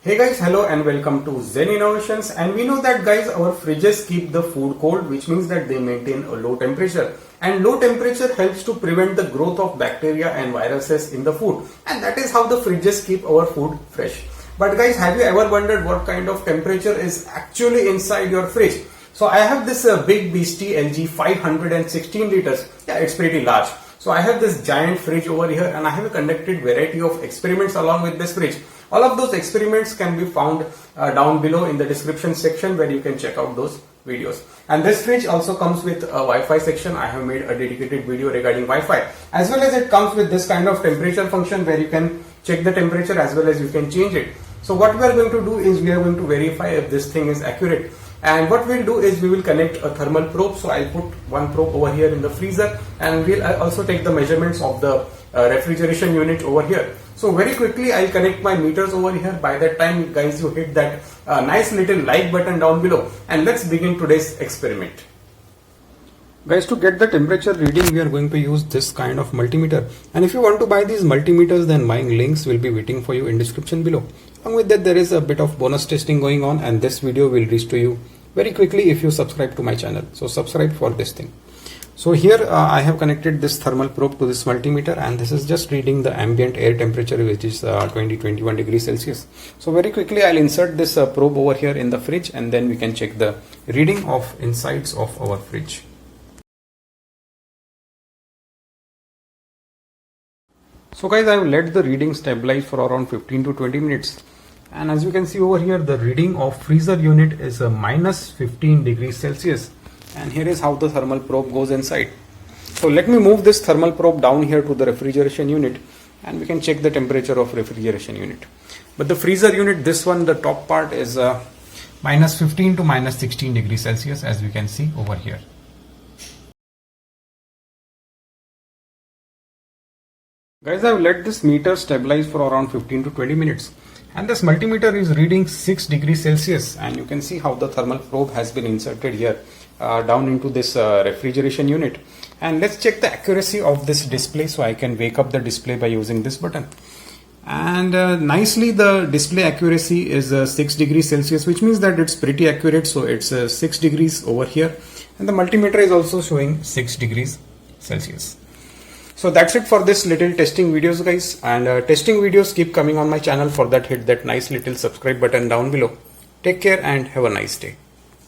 Hey guys, hello and welcome to Zen Innovations. And we know that guys, our fridges keep the food cold, which means that they maintain a low temperature. And low temperature helps to prevent the growth of bacteria and viruses in the food. And that is how the fridges keep our food fresh. But guys, have you ever wondered what kind of temperature is actually inside your fridge? So I have this big beastie LG 516 liters. Yeah, it's pretty large. So I have this giant fridge over here and I have conducted variety of experiments along with this fridge. All of those experiments can be found down below in the description section where you can check out those videos. And this fridge also comes with a Wi-Fi section. I have made a dedicated video regarding Wi-Fi, as well as it comes with this kind of temperature function where you can check the temperature as well as you can change it. So what we are going to do is we are going to verify if this thing is accurate. And what we'll do is we will connect a thermal probe. So I'll put one probe over here in the freezer, and we'll also take the measurements of the refrigeration unit over here. So very quickly I'll connect my meters over here. By that time guys, you hit that nice little like button down below, and let's begin today's experiment. Guys, to get the temperature reading we are going to use this kind of multimeter, and if you want to buy these multimeters, then buying links will be waiting for you in description below. Along with that, there is a bit of bonus testing going on, and this video will reach to you very quickly if you subscribe to my channel. So subscribe for this thing. So here I have connected this thermal probe to this multimeter, and this is just reading the ambient air temperature, which is 21 degrees Celsius. So very quickly I'll insert this probe over here in the fridge, and then we can check the reading of insides of our fridge. So guys, I have let the reading stabilize for around 15 to 20 minutes. And as you can see over here, the reading of freezer unit is a minus 15 degrees Celsius. And here is how the thermal probe goes inside. So let me move this thermal probe down here to the refrigeration unit, and we can check the temperature of refrigeration unit. But the freezer unit, this one, the top part is minus 15 to minus 16 degrees Celsius, as we can see over here. Guys, I have let this meter stabilize for around 15 to 20 minutes. And this multimeter is reading 6 degrees Celsius, and you can see how the thermal probe has been inserted here down into this refrigeration unit. And let's check the accuracy of this display. So I can wake up the display by using this button. And nicely the display accuracy is 6 degrees Celsius, which means that it's pretty accurate. So it's 6 degrees over here, and the multimeter is also showing 6 degrees Celsius. So that's it for this little testing videos, guys, and testing videos keep coming on my channel. For that, hit that nice little subscribe button down below. Take care and have a nice day.